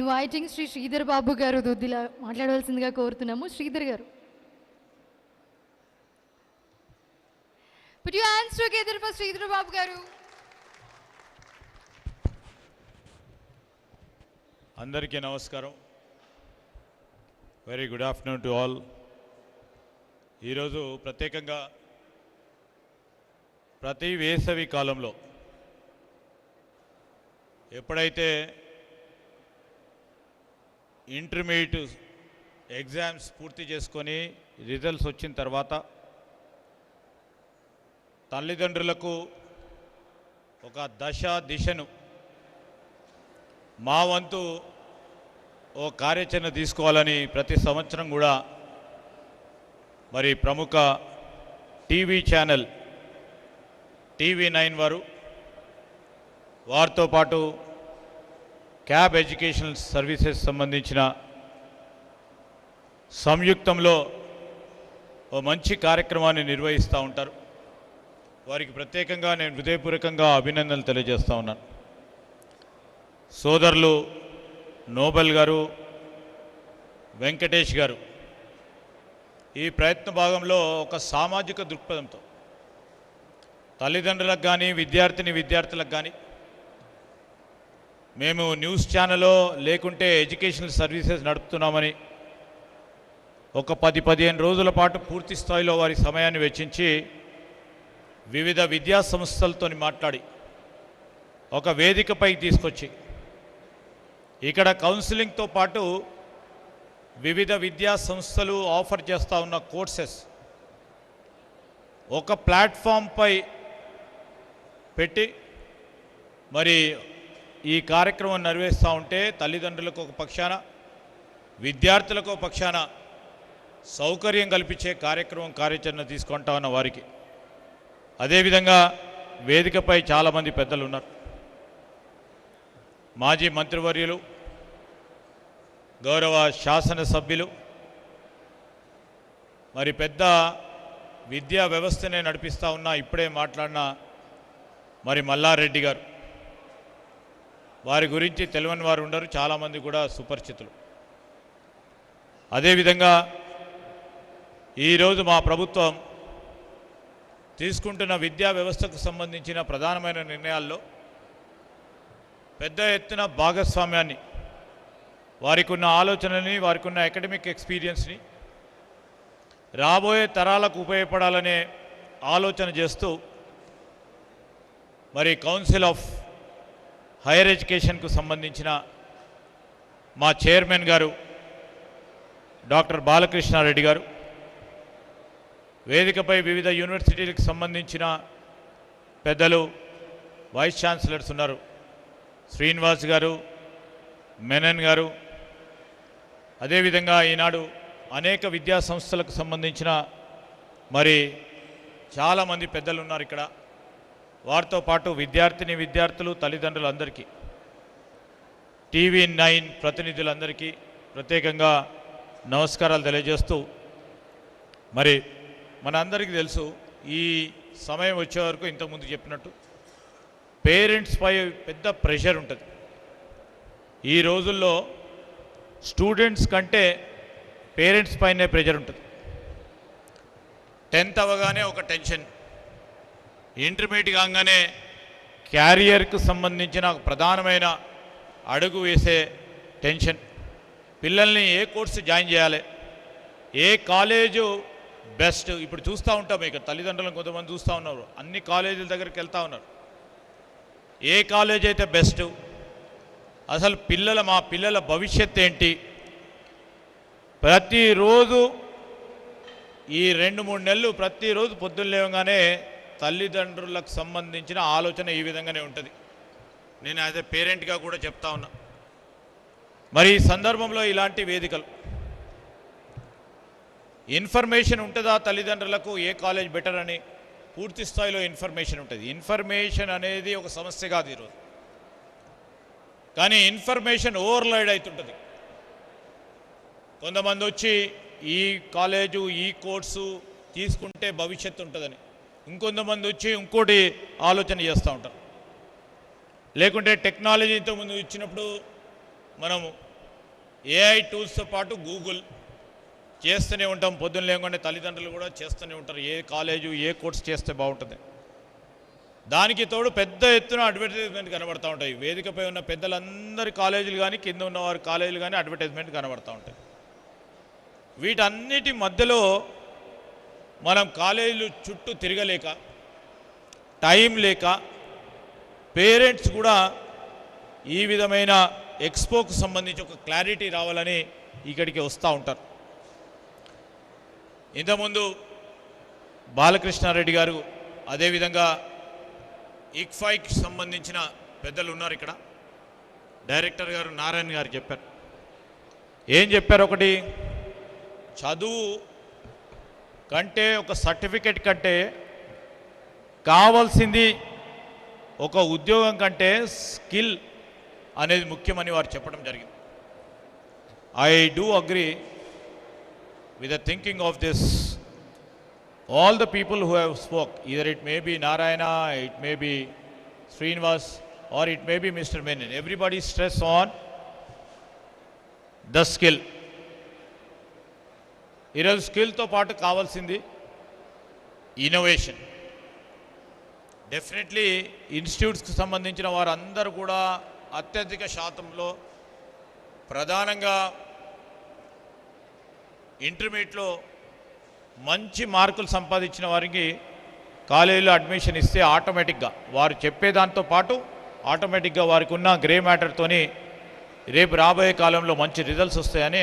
Inviting Shri Sridhar Babu గారు దొద్దిలా మాట్లాడవలసిందిగా కోరుతున్నాము. శ్రీధర్ గారు, put your hands together for Sridhar Babu గారు. అందరికీ నమస్కారం. Very good afternoon to all. ఈరోజు ప్రత్యేకంగా ప్రతి వేసవి కాలంలో ఎప్పుడైతే ఇంటర్మీడియట్ ఎగ్జామ్స్ పూర్తి చేసుకొని రిజల్ట్స్ వచ్చిన తర్వాత తల్లిదండ్రులకు ఒక దిశను మా వంతు ఓ కార్యాచరణ తీసుకోవాలని ప్రతి సంవత్సరం కూడా మరి ప్రముఖ టీవీ ఛానల్ TV9 వారితో పాటు క్యాబ్ ఎడ్యుకేషనల్ సర్వీసెస్ సంబంధించిన సంయుక్తంలో ఓ మంచి కార్యక్రమాన్ని నిర్వహిస్తూ ఉంటారు. వారికి ప్రత్యేకంగా నేను హృదయపూర్వకంగా అభినందనలు తెలియజేస్తూ ఉన్నాను. సోదరులు నోబెల్ గారు, వెంకటేష్ గారు ఈ ప్రయత్న భాగంలో ఒక సామాజిక దృక్పథంతో తల్లిదండ్రులకు కానీ విద్యార్థులకు కానీ మేము న్యూస్ ఛానల్లో లేకుంటే ఎడ్యుకేషనల్ సర్వీసెస్ నడుపుతున్నామని ఒక 10-15 రోజుల పాటు పూర్తి స్థాయిలో వారి సమయాన్ని వెచ్చించి వివిధ విద్యా సంస్థలతో మాట్లాడి ఒక వేదికపై తీసుకొచ్చి ఇక్కడ కౌన్సిలింగ్తో పాటు వివిధ విద్యా సంస్థలు ఆఫర్ చేస్తూ ఉన్న కోర్సెస్ ఒక ప్లాట్ఫామ్పై పెట్టి మరి ఈ కార్యక్రమం నిర్వహిస్తూ ఉంటే తల్లిదండ్రులకు ఒక పక్షాన, విద్యార్థులకు ఒక పక్షాన సౌకర్యం కల్పించే కార్యాచరణ తీసుకుంటా ఉన్న వారికి అదేవిధంగా వేదికపై చాలామంది పెద్దలు ఉన్నారు. మాజీ మంత్రివర్యులు, గౌరవ శాసనసభ్యులు, మరి పెద్ద విద్యా వ్యవస్థనే నడిపిస్తూ ఉన్న ఇప్పుడే మాట్లాడిన మరి మల్లారెడ్డి గారు, వారి గురించి తెలియని వారు ఉండరు, చాలామంది కూడా సుపరిచితులు. అదేవిధంగా ఈరోజు మా ప్రభుత్వం తీసుకుంటున్న విద్యా వ్యవస్థకు సంబంధించిన ప్రధానమైన నిర్ణయాల్లో పెద్ద ఎత్తున భాగస్వామ్యాన్ని, వారికి ఉన్న ఆలోచనని, వారికి ఉన్న అకాడమిక్ ఎక్స్పీరియన్స్ని రాబోయే తరాలకు ఉపయోగపడాలనే ఆలోచన చేస్తూ మరి కౌన్సిల్ ఆఫ్ హైయర్ ఎడ్యుకేషన్కు సంబంధించిన మా చైర్మన్ గారు డాక్టర్ బాలకృష్ణారెడ్డి గారు, వేదికపై వివిధ యూనివర్సిటీలకు సంబంధించిన పెద్దలు, వైస్ ఛాన్సలర్స్ ఉన్నారు, శ్రీనివాస్ గారు, మెనన్ గారు, అదేవిధంగా ఈనాడు అనేక విద్యా సంస్థలకు సంబంధించిన మరి చాలామంది పెద్దలు ఉన్నారు ఇక్కడ. వారితో పాటు విద్యార్థులు, తల్లిదండ్రులందరికీ, TV9 ప్రతినిధులందరికీ ప్రత్యేకంగా నమస్కారాలు తెలియజేస్తూ, మరి మనందరికీ తెలుసు ఈ సమయం వచ్చే వరకు ఇంతకుముందు చెప్పినట్టు పేరెంట్స్పై పెద్ద ప్రెషర్ ఉంటుంది. ఈ రోజుల్లో స్టూడెంట్స్ కంటే పేరెంట్స్ పైనే ప్రెషర్ ఉంటుంది. 10th అవ్వగానే ఒక టెన్షన్, ఇంటర్మీడియట్ కాగానే క్యారియర్కు సంబంధించిన ప్రధానమైన అడుగు వేసే టెన్షన్, పిల్లల్ని ఏ కోర్సు జాయిన్ చేయాలి, ఏ కాలేజు బెస్ట్. ఇప్పుడు చూస్తూ ఉంటాం, ఇక తల్లిదండ్రులను కొంతమంది చూస్తూ ఉన్నారు, అన్ని కాలేజీల దగ్గరికి వెళ్తూ ఉన్నారు, ఏ కాలేజ్ అయితే బెస్ట్, అసలు మా పిల్లల భవిష్యత్ ఏంటి. ప్రతిరోజు ఈ 2-3 నెలలు ప్రతిరోజు పొద్దున్న లేవగానే తల్లిదండ్రులకు సంబంధించిన ఆలోచన ఈ విధంగానే ఉంటుంది. నేను యాజ్ ఏ పేరెంట్గా కూడా చెప్తా ఉన్నా. మరి ఈ సందర్భంలో ఇలాంటి వేదికలు, ఇన్ఫర్మేషన్ ఉంటుందా తల్లిదండ్రులకు ఏ కాలేజ్ బెటర్ అని? పూర్తి స్థాయిలో ఇన్ఫర్మేషన్ ఉంటుంది. ఇన్ఫర్మేషన్ అనేది ఒక సమస్య కాదు ఈరోజు, కానీ ఇన్ఫర్మేషన్ ఓవర్లోడ్ అవుతుంటుంది. కొంతమంది వచ్చి ఈ కాలేజు, ఈ కోర్సు తీసుకుంటే భవిష్యత్తు ఉంటుందని, ఇంకొంతమంది వచ్చి ఇంకోటి ఆలోచన చేస్తూ ఉంటారు. లేకుంటే టెక్నాలజీ ఇంతకుముందు ఇచ్చినప్పుడు మనం ఏఐ టూల్స్తో పాటు గూగుల్ చేస్తూనే ఉంటాం. పొద్దున్న లేకుండా తల్లిదండ్రులు కూడా చేస్తూనే ఉంటారు, ఏ కాలేజు ఏ కోర్స్ చేస్తే బాగుంటుంది. దానికి తోడు పెద్ద ఎత్తున అడ్వర్టైజ్మెంట్ కనబడుతూ ఉంటాయి. వేదికపై ఉన్న పెద్దలందరి కాలేజీలు కానీ కింద ఉన్నవారి కాలేజీలు కానీ అడ్వర్టైజ్మెంట్ కనబడుతూ ఉంటాయి. వీటన్నిటి మధ్యలో మనం కాలేజీలు చుట్టూ తిరగలేక, టైం లేక, పేరెంట్స్ కూడా ఈ విధమైన ఎక్స్పోకు సంబంధించి ఒక క్లారిటీ రావాలని ఇక్కడికి వస్తూ ఉంటారు. ఇంతకుముందు బాలకృష్ణారెడ్డి గారు, అదేవిధంగా ఇక్ఫైకి సంబంధించిన పెద్దలు ఉన్నారు ఇక్కడ, డైరెక్టర్ గారు నారాయణ గారు చెప్పారు. ఏం చెప్పారు? ఒకటి, చదువు కంటే, ఒక సర్టిఫికెట్ కంటే కావాల్సింది ఒక ఉద్యోగం కంటే స్కిల్ అనేది ముఖ్యమని వారు చెప్పడం జరిగింది. I do agree with the thinking of this, all the people who have spoke, either it may be Narayana, it may be Srinivas, or it may be Mr. Menon, everybody stress on the skill. ఈరోజు స్కిల్తో పాటు కావాల్సింది innovation. Definitely ఇన్స్టిట్యూట్స్కి సంబంధించిన వారందరూ కూడా అత్యధిక శాతంలో ప్రధానంగా ఇంటర్మీడియట్లో మంచి మార్కులు సంపాదించిన వారికి కాలేజీలో అడ్మిషన్ ఇస్తే ఆటోమేటిక్గా వారు చెప్పేదాంతో పాటు ఆటోమేటిక్గా వారికి ఉన్న గ్రే మ్యాటర్తోని రేపు రాబోయే కాలంలో మంచి రిజల్ట్స్ వస్తాయని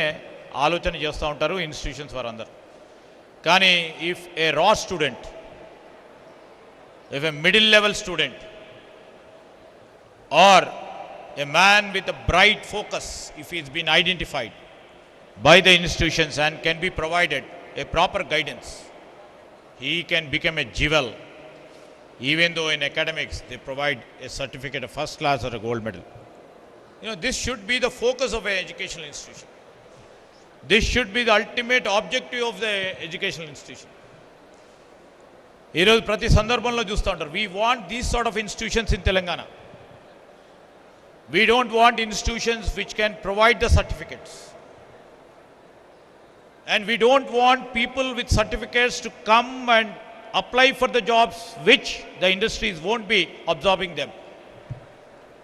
ఆలోచన చేస్తూ ఉంటారు ఇన్స్టిట్యూషన్స్ వారందరూ. కానీ if a raw student, if a middle level student, or a man with a bright focus, if is been identified by the institutions and can be provided a proper guidance, he can become a jewel, even though in academics they provide a certificate of first class or a gold medal. This should be the focus of an educational institution. This should be the ultimate objective of the educational institution. ఈరోజు ప్రతి సందర్భంలో చూస్తూ ఉంటారు, we want these sort of institutions in Telangana. We don't want institutions which can provide the certificates. And we don't want people with certificates to come and apply for the jobs which the industries won't be absorbing them.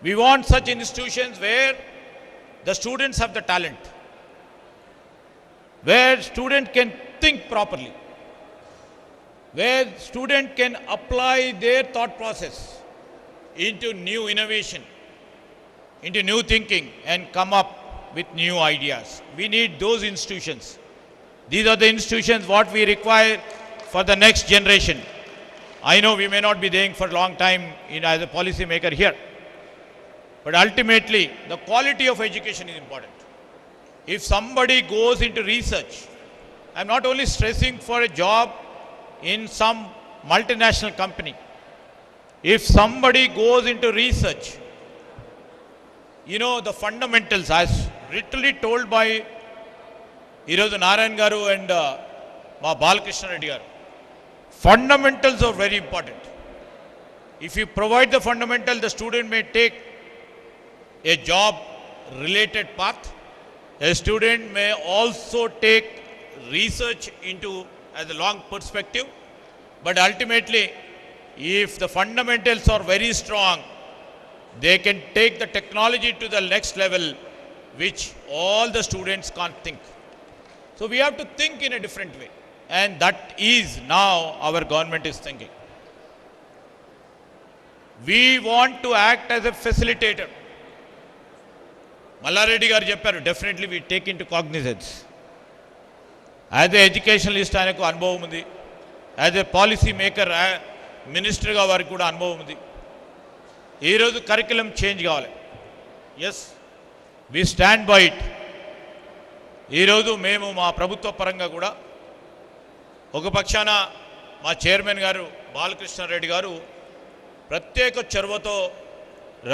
We want such institutions where the students have the talent, where student can think properly, where student can apply their thought process into new innovation, into new thinking and come up with new ideas. We need those institutions. These are the institutions what we require for the next generation. I know we may not be there for a long time as a policy maker here, but ultimately the quality of education is important. If somebody goes into research, I'm not only stressing for a job in some multinational company. If somebody goes into research, the fundamentals, as literally told by ఈరోజు నారాయణ గారు and మా బాలకృష్ణారెడ్డి గారు, fundamentals are very important. If you provide the fundamental, the student may take a job related path. A student may also take research into as a long perspective. But ultimately if the fundamentals are very strong, they can take the technology to the next level which all the students can't think. So we have to think in a different way, and that is now our government is thinking. We want to act as a facilitator. Mallareddy garu chepparu, definitely we take into cognizance. As an educationalist ayanaku anubhavam undi, as a policy maker, minister ga variki kuda anubhavam undi. Ee roju curriculum change kavali. Yes, we stand by it. ఈరోజు మేము మా ప్రభుత్వ పరంగా కూడా ఒక పక్షాన మా chairman గారు బాలకృష్ణారెడ్డి గారు ప్రత్యేక చొరవతో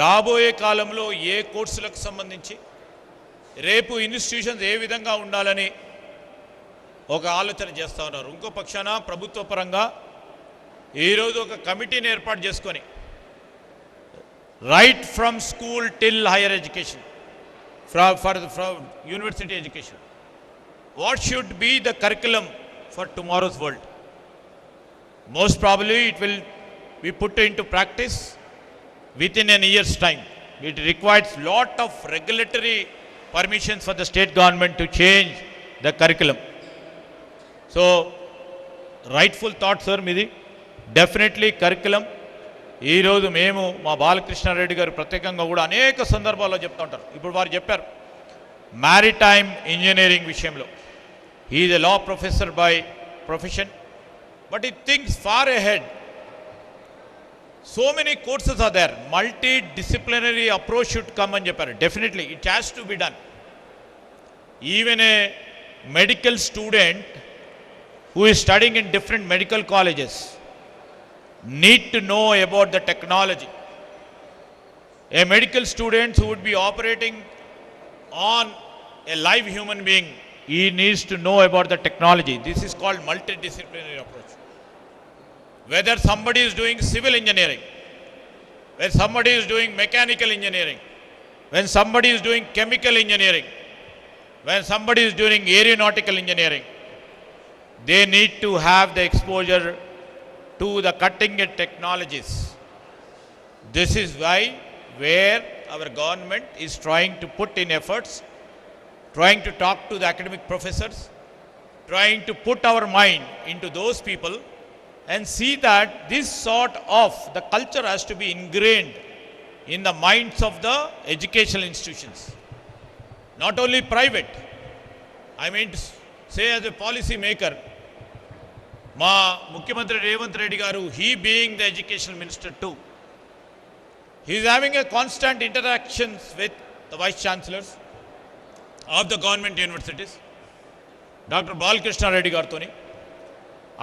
రాబోయే కాలంలో ఏ కోర్సులకు సంబంధించి రేపు ఇన్స్టిట్యూషన్స్ ఏ విధంగా ఉండాలని ఒక ఆలోచన చేస్తూ ఉన్నారు. ఇంకో పక్షాన ప్రభుత్వ పరంగా ఈరోజు ఒక కమిటీని ఏర్పాటు చేసుకొని right from school till higher education, for university education. What should be the curriculum for tomorrow's world? Most probably it will be put into practice within a year's time. It requires lot of regulatory permissions for the state government to change the curriculum. So, rightful thought, sir, మీది definitely curriculum ఈరోజు మేము మా బాలకృష్ణారెడ్డి గారు ప్రత్యేకంగా కూడా అనేక సందర్భాల్లో చెప్తూ ఉంటారు. ఇప్పుడు వారు చెప్పారు మ్యారిటైమ్ ఇంజనీరింగ్ విషయంలో he is a law professor by profession, but he thinks far ahead. So many courses are there, multidisciplinary approach should come అని చెప్పారు. Definitely it has to be done. Even a medical student who is studying in different medical colleges need to know about the technology. A medical student who would be operating on a live human being, he needs to know about the technology. This is called multidisciplinary approach. Whether somebody is doing civil engineering, when somebody is doing mechanical engineering, when somebody is doing chemical engineering, when somebody is doing aeronautical engineering, they need to have the exposure to the cutting edge technologies. This is why where our government is trying to put in efforts, trying to talk to the academic professors, trying to put our mind into those people and see that this sort of the culture has to be ingrained in the minds of the educational institutions, not only private. I mean to say, as a policy maker, మా ముఖ్యమంత్రి రేవంత్ రెడ్డి గారు, he being the educational minister too, he is having a constant interactions with the vice chancellors of the government universities, doctor Balakrishna Reddy గారితోని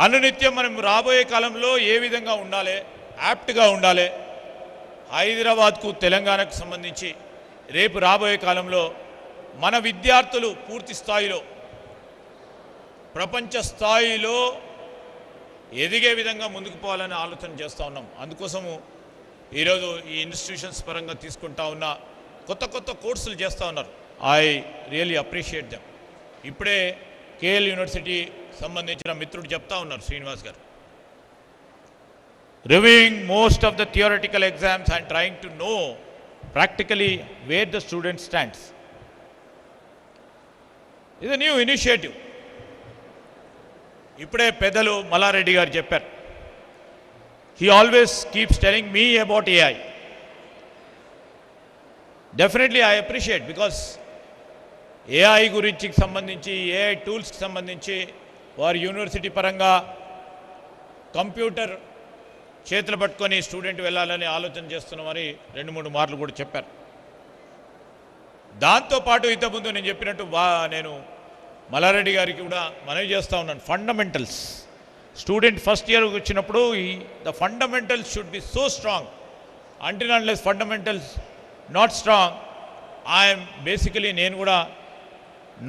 అనునిత్యం మనం రాబోయే కాలంలో ఏ విధంగా ఉండాలి, యాప్ట్గా ఉండాలి, హైదరాబాద్కు తెలంగాణకు సంబంధించి రేపు రాబోయే కాలంలో మన విద్యార్థులు పూర్తి స్థాయిలో ప్రపంచ స్థాయిలో ఎదిగే విధంగా ముందుకు పోవాలని ఆలోచన చేస్తూ ఉన్నాం. అందుకోసము ఈరోజు ఈ ఇన్స్టిట్యూషన్స్ పరంగా తీసుకుంటా ఉన్న కొత్త కొత్త కోర్సులు చేస్తూ ఉన్నారు. I really appreciate them. ఇప్పుడే కేఎల్ యూనివర్సిటీ సంబంధించిన మిత్రుడు చెప్తా ఉన్నారు, శ్రీనివాస్ గారు, reviewing most of the theoretical exams and trying to know practically wear the student stands. ఇది న్యూ ఇనిషియేటివ్. ఇప్పుడే పెద్దలు మల్లారెడ్డి గారు చెప్పారు, he always keeps telling me about AI. Definitely I appreciate, because AI గురించి సంబంధించి, ఏఐ టూల్స్కి సంబంధించి వారు యూనివర్సిటీ పరంగా కంప్యూటర్ చేతులు పట్టుకొని స్టూడెంట్ వెళ్ళాలని ఆలోచన చేస్తున్నామని 2-3 మార్లు కూడా చెప్పారు. దాంతోపాటు ఇంతకుముందు నేను చెప్పినట్టు నేను మల్లారెడ్డి గారికి కూడా మనవి చేస్తూ ఉన్నాను, ఫండమెంటల్స్ స్టూడెంట్ ఫస్ట్ ఇయర్కి వచ్చినప్పుడు the fundamentals should be so strong. Until unless fundamentals not strong, I'm basically నేను కూడా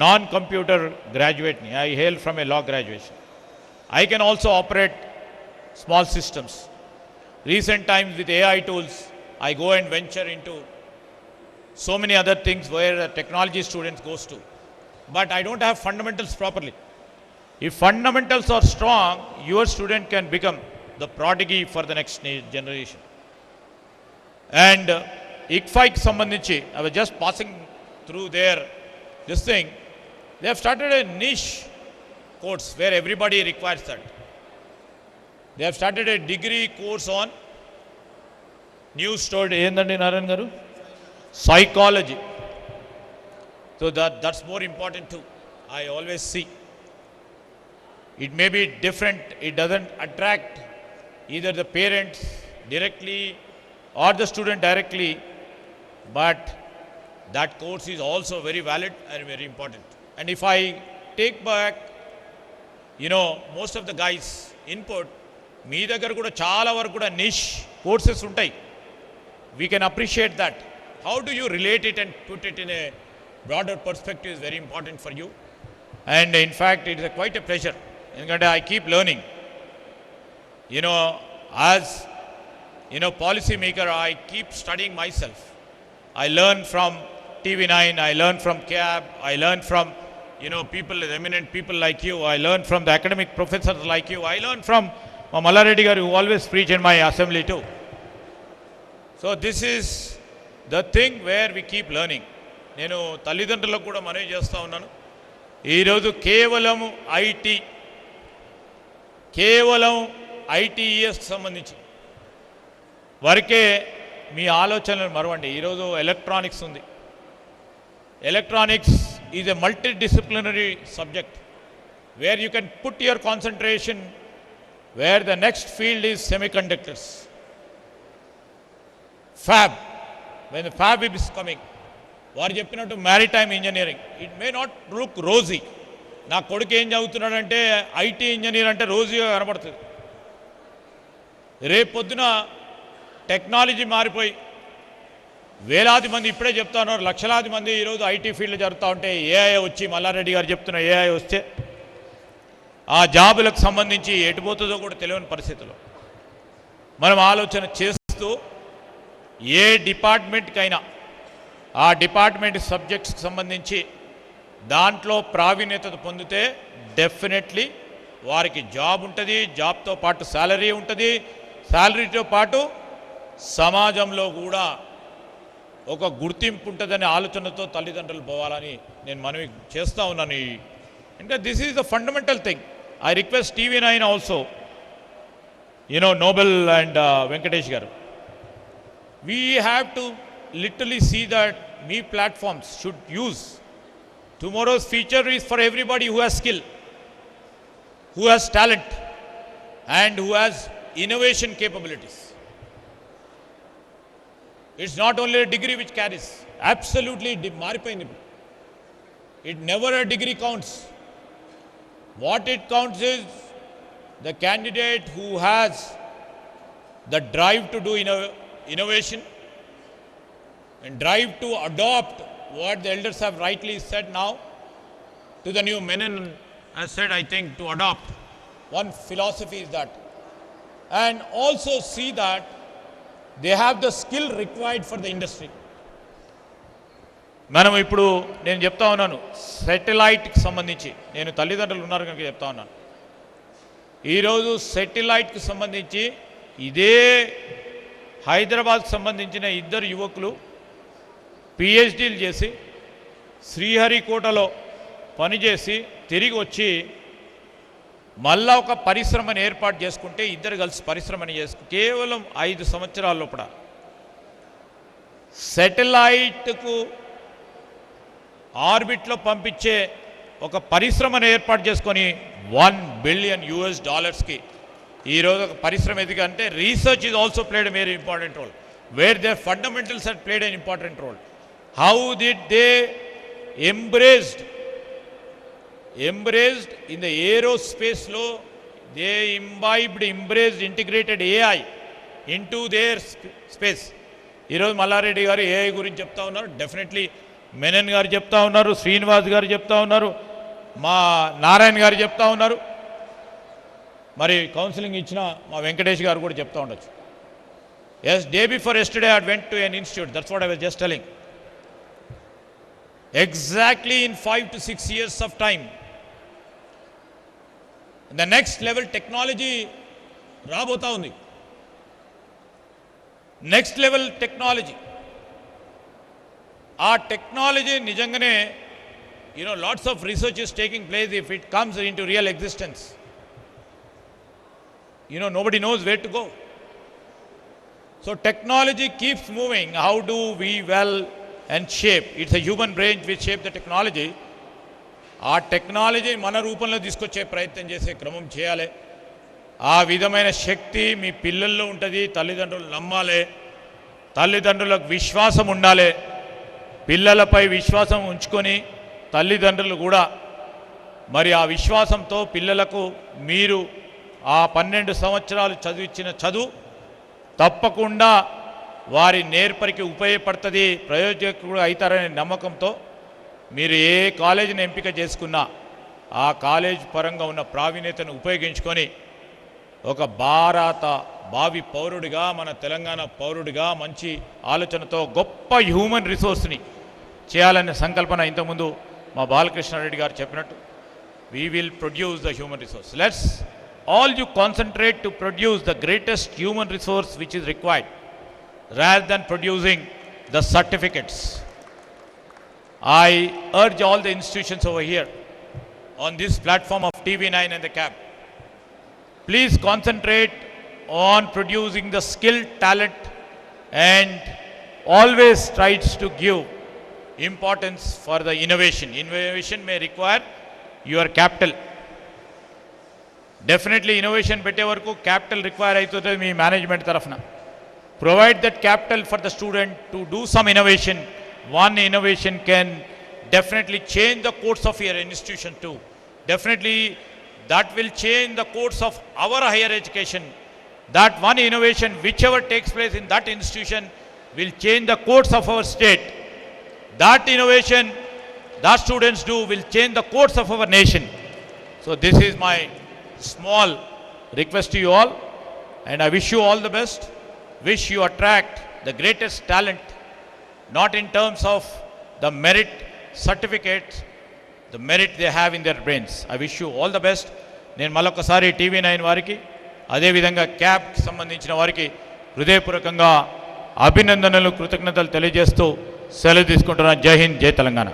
నాన్ కంప్యూటర్ గ్రాడ్యుయేట్ని. I hail from a law graduation. I can also operate small systems. Recent times with AI tools, I go and venture into so many other things where a technology students goes to. But I don't have fundamentals properly. If fundamentals are strong, your student can become the prodigy for the next generation. And ICFI sambandhinchi, I was just passing through there, this thing, they have started a niche course where everybody requires that. They have started a degree course on new story ఏందండి నారాయణ గారు, psychology. So that's more important too. I always see it may be different, it doesn't attract either the parents directly or the student directly, but that course is also very valid and very important. And if I take back, most of the guys input, మీ దగ్గర కూడా చాలా వరకు కూడా niche courses ఉంటాయి. We can appreciate that. How do you relate it and put it in a broader perspective is very important for you. And in fact it is quite a pleasure, ఎందుకంటే I keep learning. As policy maker, I keep studying my self. I learn from TV9, I learn from CAB, I learn from, people, eminent people like you, I learn from the academic professors like you, I learn from Mallareddy garu, who always preach in my assembly too. So this is the thing where we keep learning. నేను తల్లిదండ్రులకు కూడా మనవి చేస్తూ ఉన్నాను, ఈరోజు కేవలం ఐటీఈఎస్కి సంబంధించి వరకే మీ ఆలోచనలు మరవండి. ఈరోజు ఎలక్ట్రానిక్స్ ఉంది. Electronics is a multi disciplinary subject where you can put your concentration, where the next field is semiconductors, fab, when the fab is coming. వారు చెప్పినట్టు maritime engineering, it may not look rosy. నా కొడుకు ఏం చదువుతున్నాడంటే IT engineer అంటే రోజీగా కనబడుతుంది. రేపొద్దున technology మారిపోయి వేలాది మంది, ఇప్పుడే చెప్తా ఉన్నారు, లక్షలాది మంది ఈరోజు ఐటీ ఫీల్డ్లో జరుగుతూ ఉంటే ఏఐ వచ్చి, మల్లారెడ్డి గారు చెప్తున్న ఏఐ వస్తే ఆ జాబులకు సంబంధించి ఎటుపోతుందో కూడా తెలియని పరిస్థితుల్లో మనం ఆలోచన చేస్తూ ఏ డిపార్ట్మెంట్కైనా ఆ డిపార్ట్మెంట్ సబ్జెక్ట్స్కి సంబంధించి దాంట్లో ప్రావీణ్యత పొందితే డెఫినెట్లీ వారికి జాబ్ ఉంటుంది, జాబ్తో పాటు శాలరీ ఉంటుంది, శాలరీతో పాటు సమాజంలో కూడా ఒక గుర్తింపు ఉంటుందనే ఆలోచనతో తల్లిదండ్రులు పోవాలని నేను మనవి చేస్తూ ఉన్నాను. అంటే this is the fundamental thing. I request TV9 also, Nobel and Venkatesh garu, we have to literally see that me platforms should use. Tomorrow's future is for everybody who has skill, who has talent, and who has innovation capabilities. It's not only a degree which carries. Absolutely maripoyindi. It never a degree counts. What it counts is the candidate who has the drive to do innovation and drive to adopt what the elders have rightly said now to the new men, and has said, I think, to adopt one philosophy is that, and also see that they have the skill required for the industry. మనం ఇప్పుడు నేను చెప్తా ఉన్నాను, సెటిలైట్కి సంబంధించి, నేను తల్లిదండ్రులు ఉన్నారు కనుక చెప్తా ఉన్నాను, ఈరోజు సెటిలైట్కి సంబంధించి ఇదే హైదరాబాద్కి సంబంధించిన ఇద్దరు యువకులు పిహెచ్డీలు చేసి శ్రీహరికోటలో పనిచేసి తిరిగి వచ్చి మళ్ళా ఒక పరిశ్రమను ఏర్పాటు చేసుకుంటే, ఇద్దరు కలిసి పరిశ్రమని కేవలం 5 సంవత్సరాల లోపల సెటిలైట్కు ఆర్బిట్లో పంపించే ఒక పరిశ్రమను ఏర్పాటు చేసుకొని $1 బిలియన్ ఈరోజు ఒక పరిశ్రమ ఎదిగంటే research is also played a very important role, where there fundamentals had played an important role. How did they embraced in the aerospace law, they embraced integrated AI into their space. ఈరోజు మల్లారెడ్డి గారు AI గురించి చెప్తా ఉన్నారు, definitely Menon గారు చెప్తా ఉన్నారు, శ్రీనివాస్ గారు చెప్తా ఉన్నారు, మా నారాయణ గారు చెప్తా ఉన్నారు, మరి కౌన్సిలింగ్ ఇచ్చిన మా వెంకటేష్ గారు కూడా చెప్తా ఉండొచ్చు. Yes, day before yesterday I went to an institute, that's what I was just telling. Exactly in 5 to 6 years of time, the next level technology రాబోతా ఉంది. నెక్స్ట్ లెవెల్ టెక్నాలజీ, ఆ టెక్నాలజీ నిజంగానే lots of research is taking place. If it comes into real existence, nobody knows where to go. So technology keeps moving. How do we and shape? It's a human brain which shape the technology. ఆ technology మన రూపంలో తీసుకొచ్చే ప్రయత్నం చేసే క్రమం చేయాలి. ఆ విధమైన శక్తి మీ పిల్లల్లో ఉంటుంది. తల్లిదండ్రులు నమ్మాలి, తల్లిదండ్రులకు విశ్వాసం ఉండాలి. పిల్లలపై విశ్వాసం ఉంచుకొని తల్లిదండ్రులు కూడా మరి ఆ విశ్వాసంతో పిల్లలకు మీరు ఆ 12 సంవత్సరాలు చదివించిన చదువు తప్పకుండా వారి నేర్పరికి ఉపయోగపడుతుంది, ప్రయోజకుడు అవుతారనే నమ్మకంతో మీరు ఏ కాలేజీని ఎంపిక చేసుకున్నా ఆ కాలేజ్ పరంగా ఉన్న ప్రావీణ్యతను ఉపయోగించుకొని ఒక భావి పౌరుడిగా, మన తెలంగాణ పౌరుడిగా మంచి ఆలోచనతో గొప్ప హ్యూమన్ రిసోర్స్ని చేయాలనే సంకల్పన ఇంతకుముందు మా బాలకృష్ణారెడ్డి గారు చెప్పినట్టు we will produce the human resource. Let's all you concentrate to produce the greatest human resource which is required rather than producing the certificates. I urge all the institutions over here on this platform of TV9 and the CAB, please concentrate on producing the skill, talent, and always tries to give importance for the innovation. Innovation may require your capital. Definitely innovation పెట్టే వరకు capital require అవుతుంది మీ management తరఫున. Provide that capital for the student to do some innovation. One innovation can definitely change the course of your institution too. Definitely that will change the course of our higher education. That one innovation whichever takes place in that institution will change the course of our state. That innovation that students do will change the course of our nation. So this is my small request to you all, and I wish you all the best. Wish you attract the greatest talent, not in terms of the merit certificates, the merit they have in their brains. I wish you all the best. నేను మళ్ళొకసారి TV9 వారికి అదేవిధంగా క్యాబ్కి సంబంధించిన వారికి హృదయపూర్వకంగా అభినందనలు, కృతజ్ఞతలు తెలియజేస్తూ సెలవు తీసుకుంటున్నాను. జై హింద్, జై తెలంగాణ.